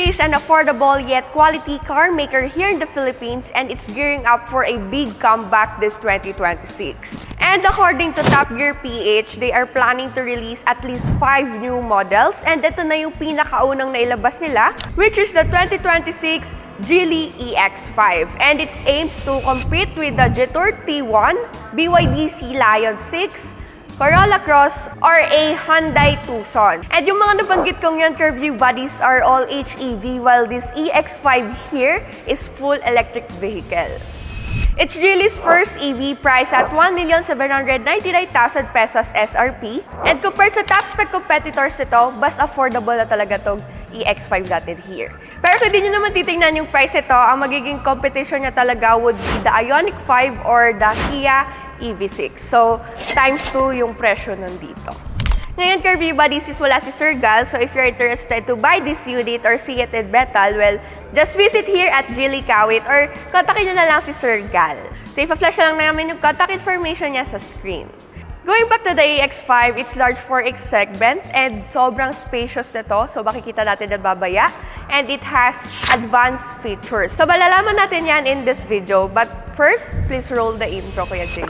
Geely is an affordable yet quality car maker here in the Philippines, and it's gearing up for a big comeback this 2026. And according to Top Gear PH, they are planning to release at least 5 new models, and ito na yung pinakaunang nailabas nila, which is the 2026 Geely EX5. And it aims to compete with the Jetour T1, BYD Sea Lion 6, Corolla Cross, or a Hyundai Tucson. And yung mga nabanggit kong yan, curvy bodies, are all HEV, while this EX5 here is full electric vehicle. It's Geely's first EV, priced at 1,799,000 pesos SRP. And compared sa top spec competitors nito, mas affordable na talaga tong EX5 natin here. Pero kung di nyo naman titingnan yung price ito, ang magiging competition niya talaga would be the Ioniq 5 or the Kia EV6. So, times 2 yung presyo nandito. Ngayon, curvy buddies, is wala si Sir Gal. So, if you're interested to buy this unit or see it in metal, well, just visit here at Geely Kawit or kontakin nyo na lang si Sir Gal. So, ipa-flash lang namin yung contact information niya sa screen. Going back to the EX5, it's large 4X segment and sobrang spacious nito. So, makikita natin na babaya. And it has advanced features. So, malalaman natin yan in this video. But first, please roll the intro, Kuya Jay.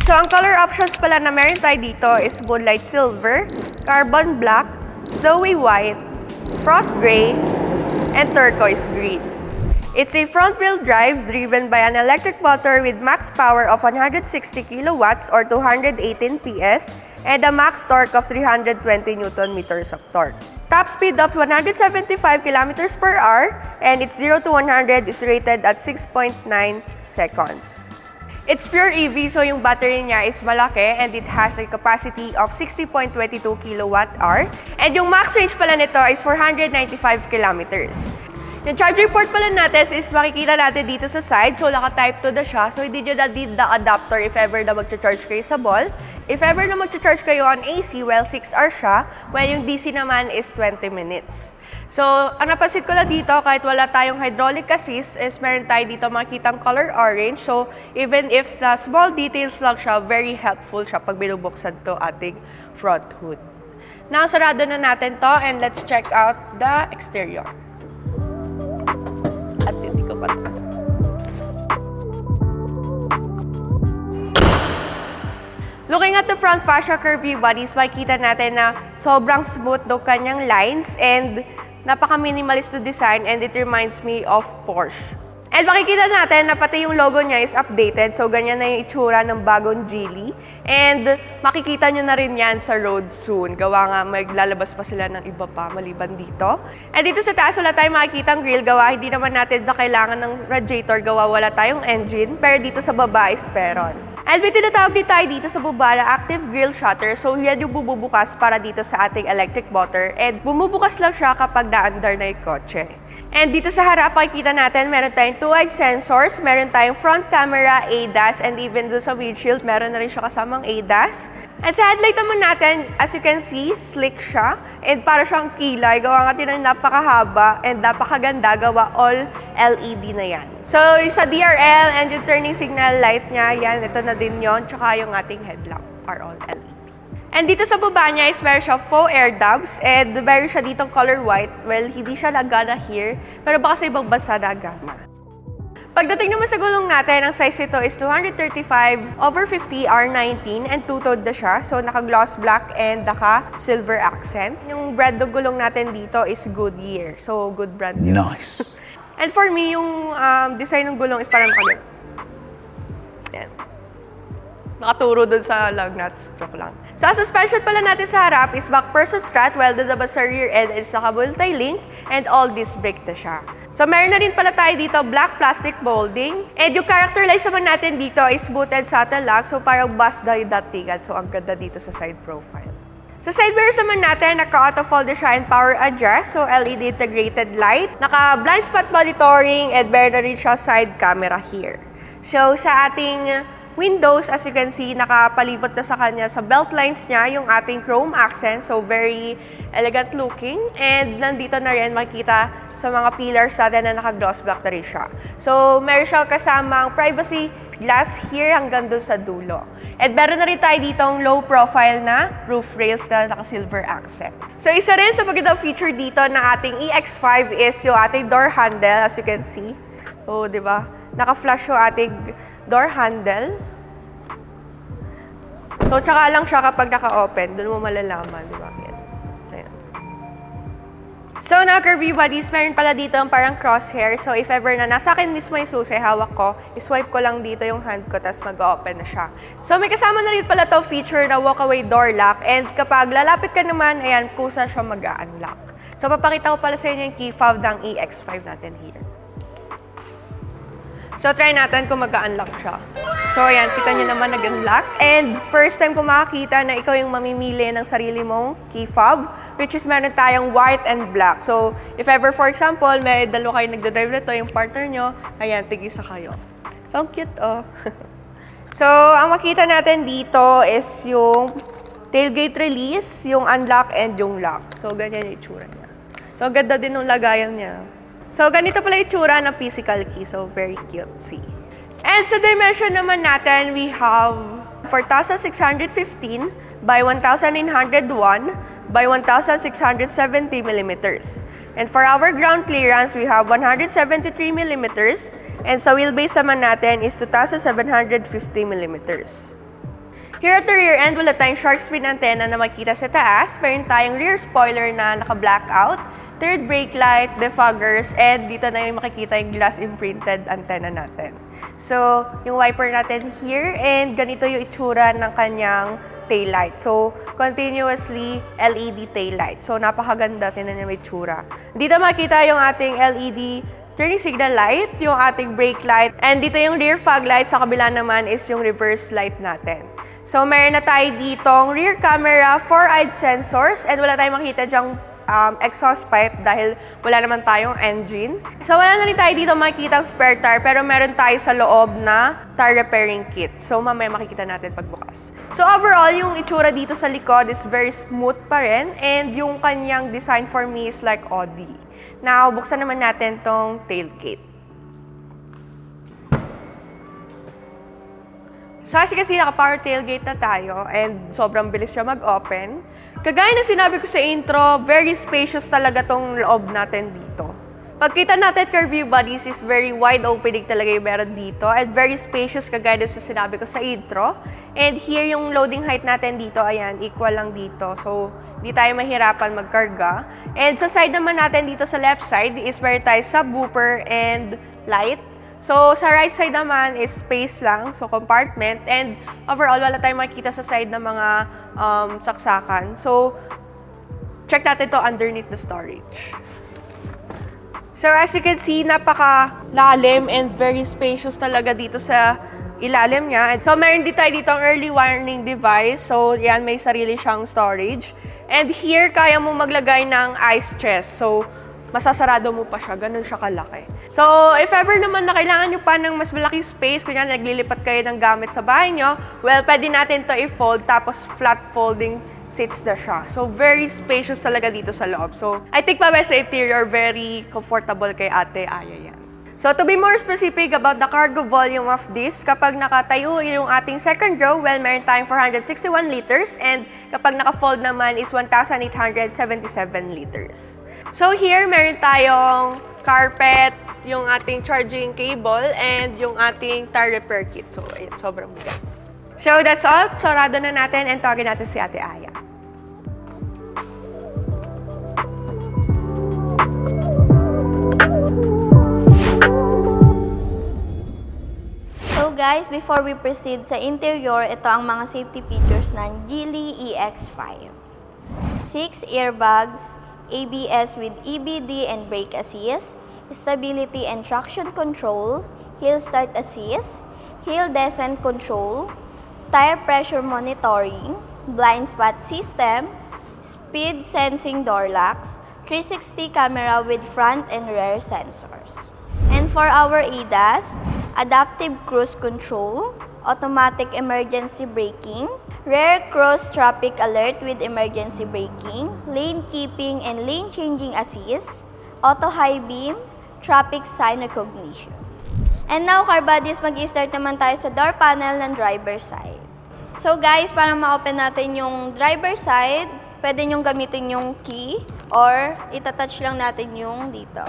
So, ang color options pala na meron tayo dito is Moonlight Silver, Carbon Black, Snowy White, Frost Gray, and Turquoise Green. It's a front-wheel drive driven by an electric motor with max power of 160 kilowatts or 218 PS and a max torque of 320 Newton-meters of torque. Top speed of 175 kilometers per hour, and its 0 to 100 is rated at 6.9 seconds. It's pure EV, so yung battery niya is malaki and it has a capacity of 60.22 kWh. And yung max range pala nito is 495 kilometers. Yung charging port pala natin is makikita natin dito sa side. So, naka-type 2 na siya. So, hindi nyo na need the adapter if ever na mag-charge kayo sa ball. If ever na mag-charge kayo on AC, well, 6 hours siya. While yung DC naman is 20 minutes. So, ang napansin ko lang dito, kahit wala tayong hydraulic assist, is meron tayo dito makitang color orange. So, even if the small details lang siya, very helpful siya pag binubuksan to ating front hood. Now, sarado na natin to and let's check out the exterior. At hindi ko pa ito. Looking at the front fascia curvy bodies, makikita natin na sobrang smooth daw kanyang lines and napaka-minimalist to design, and it reminds me of Porsche. And makikita natin na pati yung logo niya is updated. So, ganyan na yung itsura ng bagong Geely. And makikita nyo na rin yan sa road soon. Gawa nga, maglalabas pa sila ng iba pa maliban dito. And dito sa taas, wala tayong makikitang grill. Gawa, hindi naman natin na kailangan ng radiator. Gawa, wala tayong engine. Pero dito sa baba is meron. And may tinatawag din tayo dito sa baba na active grille shutter. So, yan yung bumubukas para dito sa ating electric motor. And bumubukas lang siya kapag naandar na yung kotse. And dito sa harap, makikita natin, meron tayong 2-eye sensors, meron tayong front camera, ADAS, and even doon sa windshield, meron na rin siya kasamang ADAS. And sa headlight naman natin, as you can see, slick siya. And para siyang kilay, gawa nga din napakahaba and napakaganda, gawa all LED na yan. So, sa DRL and yung turning signal light niya, yan, ito na din yon, tsaka yung ating headlamp are all LED. And dito sa baba niya is meron siya faux air ducts and meron siya ditong color white. Well, hindi siya nagana here, pero baka sa ibang bansa nagana. Pagdating naman sa gulong natin, ang size ito is 235/50 R19 and two-tone na siya. So, naka-gloss black and naka-silver accent. Yung brand ng gulong natin dito is Goodyear. So, good brand yun. Nice. And for me, yung design ng gulong is parang nakagano. Yan. Nakaturo dun sa lug nuts. Joke lang. So, ang suspension pala natin sa harap is back person strut, while doon naman sa rear end is naka-multi-link and all disc brake na siya. So, meron na rin pala tayo dito black plastic molding. And yung character lights naman natin dito is smooth-end saddle lock. So, parang bus yung datingan. So, ang ganda dito sa side profile. Sa side mirrors naman natin, naka-auto folder siya and power adjust. So, LED integrated light. Naka-blind spot monitoring and meron na rin siya side camera here. So, sa ating windows, as you can see, nakapalibot na sa kanya sa belt lines niya yung ating chrome accent. So, very elegant looking. And nandito na rin makikita sa mga pillars natin na naka-gloss black na rin siya. So, meron siya kasamang privacy glass here hanggang doon sa dulo. And meron na rin tayo ditong low profile na roof rails na naka-silver accent. So, isa rin sa magandang feature dito ng ating EX5 is yung ating door handle, as you can see. So, di ba? Naka-flush yung ating door handle. So, tsaka lang siya kapag naka-open. Doon mo malalaman, di ba? Ayan. So, na curvy bodies, meron pala dito ang parang crosshair. So, if ever na nasa akin mismo yung susi, hawak ko, iswipe ko lang dito yung hand ko, tapos mag-open na siya. So, may kasama na rin pala to feature na walk-away door lock. And kapag lalapit ka naman, ayan, kusa siya mag-unlock. So, papakita ko pala sa inyo yung key fob ng EX5 natin here. So, try natin kung mag-unlock siya. So, ayan, kita nyo naman nag-unlock. And first time ko makakita na ikaw yung mamimili ng sarili mong key fob, which is meron tayong white and black. So, if ever, for example, may dalawa kayo nagdadrive na to, yung partner nyo, ayan, tigisa kayo. So, ang cute, oh. So, ang makita natin dito is yung tailgate release, yung unlock, and yung lock. So, ganyan yung itsura niya. So, ganda din yung lagayan niya. So, ganito pala yung itsura ng physical key. So, very cutesy. And sa dimension naman natin, we have 4,615 by 1,901 by 1,670 millimeters. And for our ground clearance, we have 173 millimeters. And sa wheelbase naman natin is 2,750 millimeters. Here at the rear end, wala tayong shark fin antenna na makita sa taas. Meron tayong rear spoiler na naka-blackout, third brake light, defoggers, and dito na yung makikita yung glass imprinted antenna natin. So, yung wiper natin here, and ganito yung itsura ng kanyang taillight. So, continuously LED taillight. So, napakaganda, tinan niyo yung itsura. Dito makikita yung ating LED turning signal light, yung ating brake light, and dito yung rear fog light, sa kabila naman is yung reverse light natin. So, meron na tayo ditong rear camera, 4-eyed sensors, and wala tayong makita dyang exhaust pipe dahil wala naman tayong engine. So, wala na rin tayo dito makikita ang spare tire, pero meron tayo sa loob na tire repairing kit. So, mamaya makikita natin pagbukas. So, overall, yung itsura dito sa likod is very smooth pa rin, and yung kanyang design for me is like Audi. Now, buksan naman natin tong tailgate. So, kasi naka-power tailgate na tayo and sobrang bilis siya mag-open. Kagaya na sinabi ko sa intro, very spacious talaga tong loob natin dito. Pagkita natin curvy bodies is very wide opening talaga yung meron dito and very spacious kagaya na sa sinabi ko sa intro. And here yung loading height natin dito, ayan, equal lang dito. So, di tayo mahirapan magkarga. And sa side naman natin dito sa left side is meron tayo subwoofer and light. So, sa right side naman is space lang, so compartment. And overall, wala tayong makikita sa side ng mga saksakan. So, check natin to underneath the storage. So, as you can see, napaka-lalim and very spacious talaga dito sa ilalim niya. And so, meron din tayo dito ang early warning device. So, yan, may sarili siyang storage. And here, kaya mo maglagay ng ice chest. So, masasarado mo pa siya, ganun siya kalaki. So, if ever naman na kailangan nyo pa ng mas malaking space, kunya naglilipat kayo ng gamit sa bahay nyo, well, pwede natin to i-fold, tapos flat folding seats na siya. So, very spacious talaga dito sa loob. So, I think pa sa interior, very comfortable kay Ate Aya yan. So, to be more specific about the cargo volume of this, kapag nakatayo yung ating second row, well, meron tayong 461 liters, and kapag naka-fold naman is 1,877 liters. So here, meron tayong carpet, yung ating charging cable, and yung ating tire repair kit. So, ayan, sobrang bigat. So, that's all. Sarado na natin and tawagin natin si Ate Aya. So guys, before we proceed sa interior, ito ang mga safety features ng Geely EX5. 6 airbags, ABS with EBD and brake assist, stability and traction control, hill start assist, hill descent control, tire pressure monitoring, blind spot system, speed sensing door locks, 360 camera with front and rear sensors. And for our ADAS, adaptive cruise control, automatic emergency braking, rear cross traffic alert with emergency braking, lane keeping and lane changing assist, auto high beam, traffic sign recognition. And now, car buddies, mag-i-start naman tayo sa door panel ng driver side. So guys, para ma-open natin yung driver side, pwede nyong gamitin yung key or itatouch lang natin yung dito.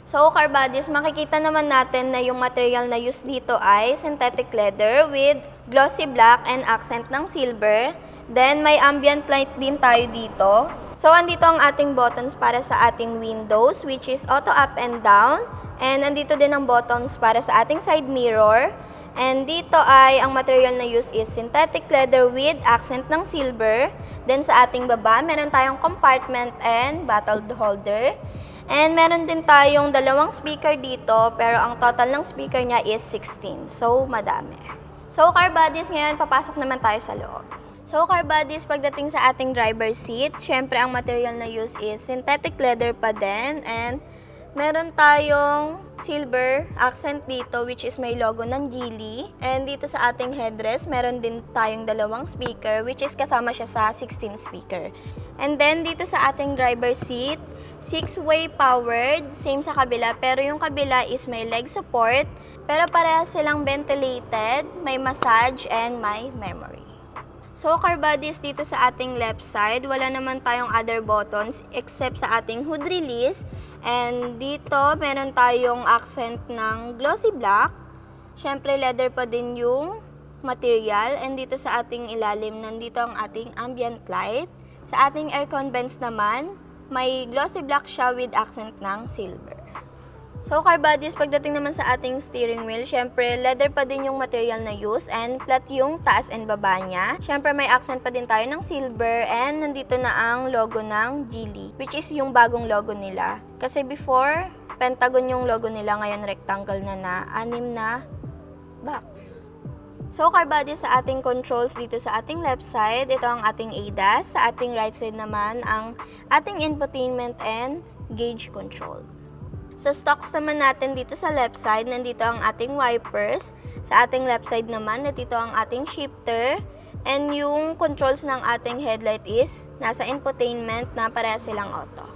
So car buddies, makikita naman natin na yung material na used dito ay synthetic leather with glossy black and accent ng silver. Then may ambient light din tayo dito. So andito ang ating buttons para sa ating windows, which is auto up and down. And andito din ang buttons para sa ating side mirror. And dito ay ang material na used is synthetic leather with accent ng silver. Then sa ating baba, meron tayong compartment and bottle holder. And meron din tayong dalawang speaker dito, pero ang total ng speaker niya is 16. So, madami. So, car buddies, ngayon papasok naman tayo sa loob. So, car buddies, pagdating sa ating driver's seat, syempre ang material na used is synthetic leather pa din. And meron tayong silver accent dito, which is may logo ng Geely. And dito sa ating headrest, meron din tayong dalawang speaker, which is kasama siya sa 16 speaker. And then dito sa ating driver's seat, 6-way powered, same sa kabila, pero yung kabila is may leg support, pero parehas silang ventilated, may massage, and may memory. So, car buddies, dito sa ating left side, wala naman tayong other buttons except sa ating hood release. And dito, meron tayong accent ng glossy black. Siyempre, leather pa din yung material. And dito sa ating ilalim, nandito ang ating ambient light. Sa ating aircon vents naman, may glossy black siya with accent ng silver. So, car buddies, pagdating naman sa ating steering wheel, syempre, leather pa din yung material na use and flat yung taas and baba niya. Syempre, may accent pa din tayo ng silver and nandito na ang logo ng Geely, which is yung bagong logo nila. Kasi before, pentagon yung logo nila, ngayon rectangle na 6 na box. So, car buddies, sa ating controls dito sa ating left side, ito ang ating ADAS. Sa ating right side naman, ang ating infotainment and gauge control. Sa stocks naman natin dito sa left side, nandito ang ating wipers. Sa ating left side naman, nandito ang ating shifter. And yung controls ng ating headlight is nasa infotainment na pareha silang auto.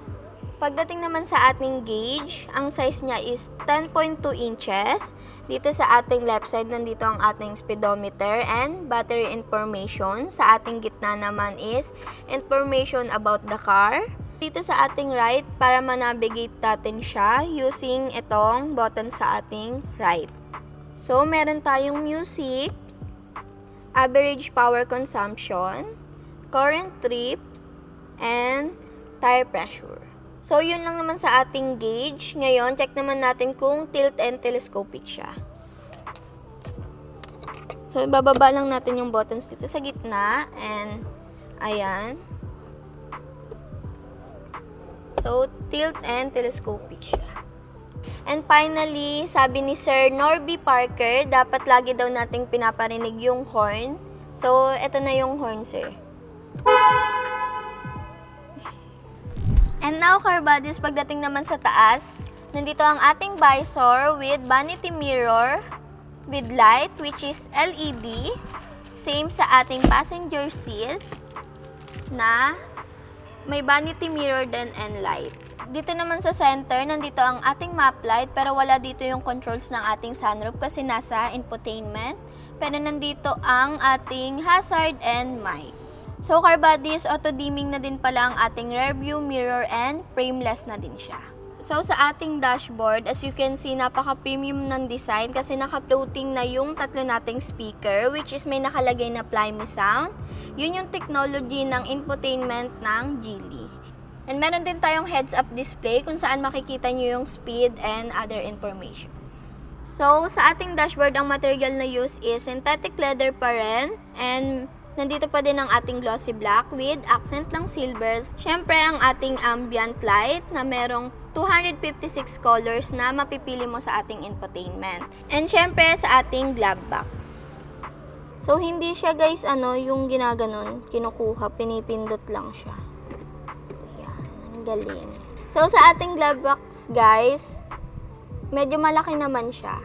Pagdating naman sa ating gauge, ang size niya is 10.2 inches. Dito sa ating left side, nandito ang ating speedometer and battery information. Sa ating gitna naman is information about the car. Dito sa ating right, para ma-navigate natin siya using itong button sa ating right. So, meron tayong music, average power consumption, current trip, and tire pressure. So, yun lang naman sa ating gauge. Ngayon, check naman natin kung tilt and telescopic siya. So, ibababa lang natin yung buttons dito sa gitna, and ayan. So, tilt and telescopic siya. And finally, sabi ni Sir Norby Parker, dapat lagi daw nating pinaparinig yung horn. So, eto na yung horn, sir. And now, car buddies, pagdating naman sa taas, nandito ang ating visor with vanity mirror with light, which is LED. Same sa ating passenger seat na may vanity mirror din and light. Dito naman sa center, nandito ang ating map light, pero wala dito yung controls ng ating sunroof kasi nasa infotainment. Pero nandito ang ating hazard and mic. So, car buddies, auto-dimming na din pala ang ating rear view mirror and frameless na din siya. So, sa ating dashboard, as you can see, napaka-premium ng design kasi naka-floating na yung tatlo nating speaker, which is may nakalagay na Fly Me Sound. Yun yung technology ng infotainment ng Geely. And meron din tayong heads-up display kung saan makikita nyo yung speed and other information. So, sa ating dashboard, ang material na use is synthetic leather pa rin. And nandito pa din ang ating glossy black with accent ng silver. Siyempre, ang ating ambient light na merong 256 colors na mapipili mo sa ating infotainment. And siyempre, sa ating glove box. So, hindi siya guys, yung ginaganon, kinukuha, pinipindot lang siya. Ayan, ang galing. So, sa ating glove box guys, medyo malaki naman siya.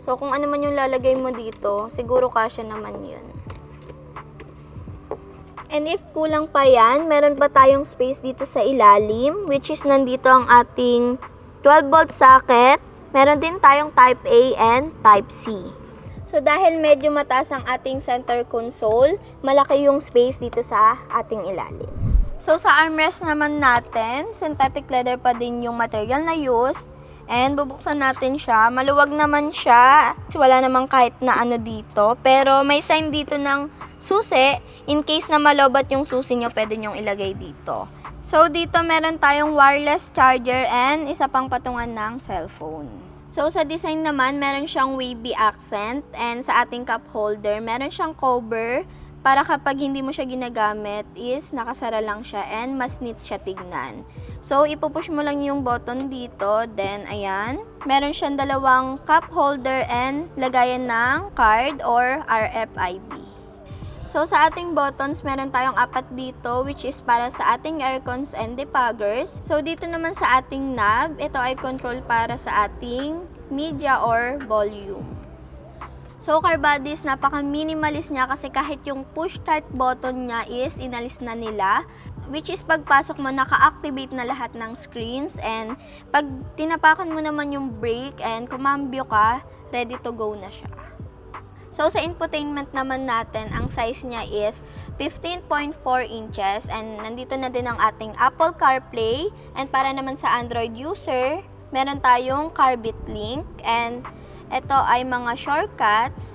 So, kung ano man yung lalagay mo dito, siguro kasya naman yun. And if kulang pa yan, meron pa tayong space dito sa ilalim, which is nandito ang ating 12-volt socket. Meron din tayong Type A and Type C. So, dahil medyo mataas ang ating center console, malaki yung space dito sa ating ilalim. So, sa armrest naman natin, synthetic leather pa din yung material na use. And bubuksan natin siya. Maluwag naman siya. Wala namang kahit na ano dito. Pero may sign dito ng susi. In case na malobat yung susi nyo, pwede nyong ilagay dito. So dito meron tayong wireless charger and isa pang patungan ng cellphone. So sa design naman, meron siyang wavy accent. And sa ating cup holder, meron siyang cover para kapag hindi mo siya ginagamit is nakasara lang siya and mas neat siya tignan. So, ipupush mo lang yung button dito. Then, ayan. Meron siyang dalawang cup holder and lagayan ng card or RFID. So, sa ating buttons, meron tayong 4 dito which is para sa ating aircons and defoggers. So, dito naman sa ating knob, ito ay control para sa ating media or volume. So, car bodies, napaka-minimalist niya kasi kahit yung push start button niya is inalis na nila. Which is pagpasok mo, naka-activate na lahat ng screens. And pag tinapakan mo naman yung brake and kumambyo ka, ready to go na siya. So, sa infotainment naman natin, ang size niya is 15.4 inches. And nandito na din ang ating Apple CarPlay. And para naman sa Android user, meron tayong Carbit link. And ito ay mga shortcuts.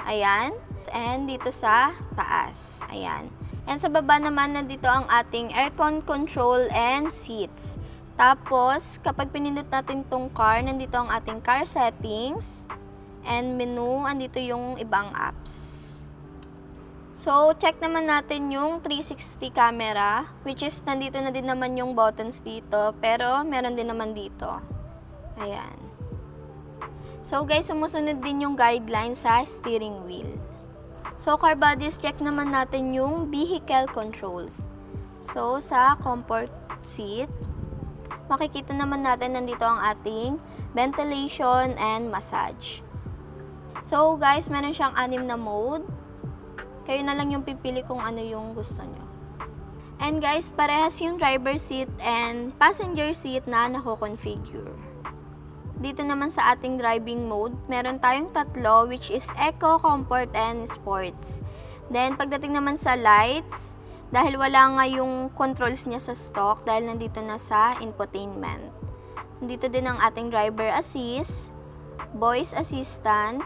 Ayan. And dito sa taas. Ayan. And sa baba naman, nandito ang ating aircon control and seats. Tapos, kapag pinindot natin tong car, nandito ang ating car settings and menu, andito yung ibang apps. So, check naman natin yung 360 camera, which is nandito na din naman yung buttons dito, pero meron din naman dito. Ayan. So, guys, sumusunod din yung guidelines sa steering wheel. So, car bodies, check naman natin yung vehicle controls. So, sa comfort seat, makikita naman natin nandito ang ating ventilation and massage. So, guys, meron siyang 6 na mode. Kayo na lang yung pipili kung ano yung gusto nyo. And guys, parehas yung driver seat and passenger seat na nako-configure. Dito naman sa ating driving mode, meron tayong 3 which is Eco, Comfort, and Sports. Then, pagdating naman sa lights, dahil wala nga yung controls niya sa stock dahil nandito na sa infotainment. Nandito din ang ating driver assist, voice assistant,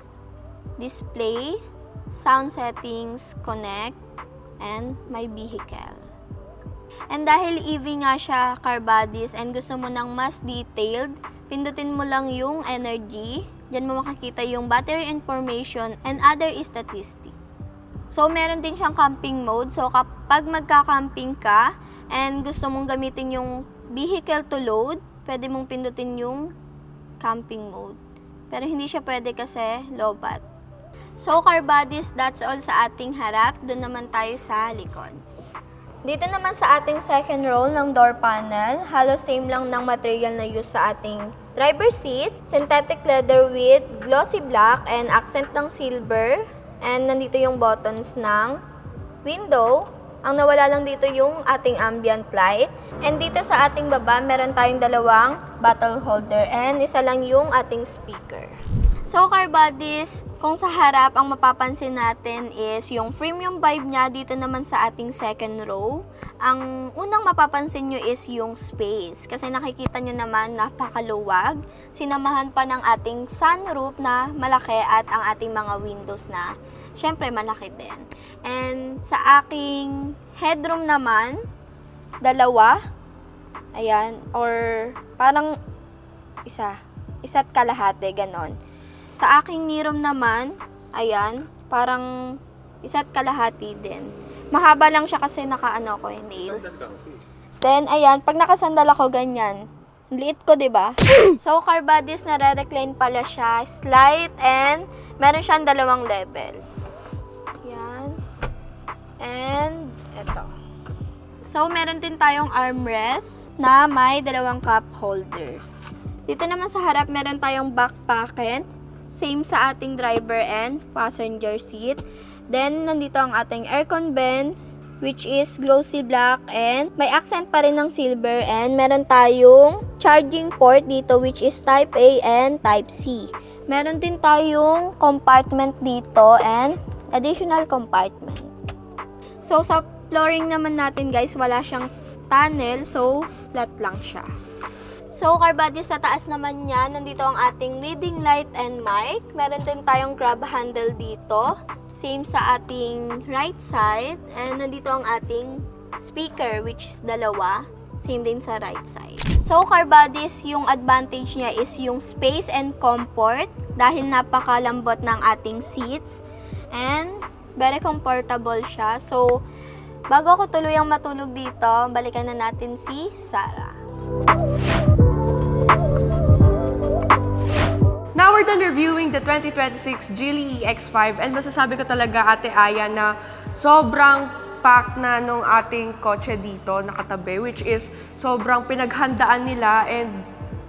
display, sound settings, connect, and my vehicle. And dahil EV nga siya, car bodies, and gusto mo ng mas detailed, pindutin mo lang yung energy. Diyan mo makikita yung battery information and other statistics. So, meron din siyang camping mode. So, kapag magka-camping ka and gusto mong gamitin yung vehicle to load, pwede mong pindutin yung camping mode. Pero hindi siya pwede kasi low-bat. So, car bodies, that's all sa ating harap. Doon naman tayo sa likod. Dito naman sa ating second row ng door panel, halos same lang ng material na use sa ating driver seat, synthetic leather with glossy black and accent ng silver. And nandito yung buttons ng window. Ang nawala lang dito yung ating ambient light. And dito sa ating baba, meron tayong 2 bottle holder and isa lang yung ating speaker. So, car bodies, kung sa harap, ang mapapansin natin is yung premium vibe niya dito naman sa ating second row. Ang unang mapapansin nyo is yung space. Kasi nakikita nyo naman, napakaluwag. Sinamahan pa ng ating sunroof na malaki at ang ating mga windows na syempre malaki din. And sa aking headroom naman, 2. Ayan, or parang isa't kalahati, ganon. Sa aking Nirom naman, ayan, parang isa't kalahati din. Mahaba lang siya kasi nakaano ko yung nails. Then, ayan, pag nakasandal ako ganyan, liit ko, di ba? So, car bodies, nare-recline pala siya. Slight and meron siyang dalawang level. Yan. And, eto. So, meron din tayong armrest na may dalawang cup holder. Dito naman sa harap, meron tayong back pocket. Same sa ating driver and passenger seat. Then, nandito ang ating aircon vents, which is glossy black and may accent pa rin ng silver. And meron tayong charging port dito, which is type A and type C. Meron din tayong compartment dito and additional compartment. So, sa flooring naman natin guys, wala siyang tunnel, so flat lang siya. So, car bodies, sa taas naman niya, nandito ang ating reading light and mic. Meron din tayong grab handle dito. Same sa ating right side. And nandito ang ating speaker, which is dalawa. Same din sa right side. So, car bodies, yung advantage niya is yung space and comfort dahil napakalambot ng ating seats. And very comfortable siya. So, bago ako tuluyang matulog dito, balikan na natin si Sarah. Now we're done reviewing the 2026 Geely EX5 and masasabi ko talaga, Ate Aya, na sobrang packed na nung ating kotse dito nakatabi, which is sobrang pinaghandaan nila and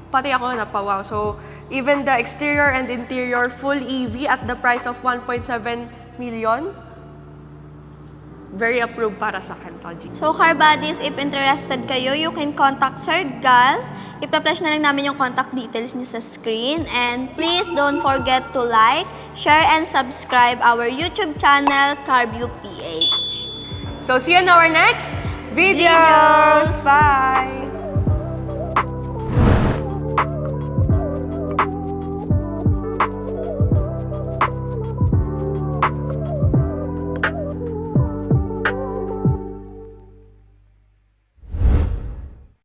pati ako napawaw. So even the exterior and interior full EV at the price of 1.7 million, very approved para sa akin, Toji. So, car bodies, if interested kayo, you can contact Sir Gal. Ipa-flash na lang namin yung contact details niyo sa screen. And please don't forget to like, share, and subscribe our YouTube channel, CarView PH. So see you in our next videos. Bye!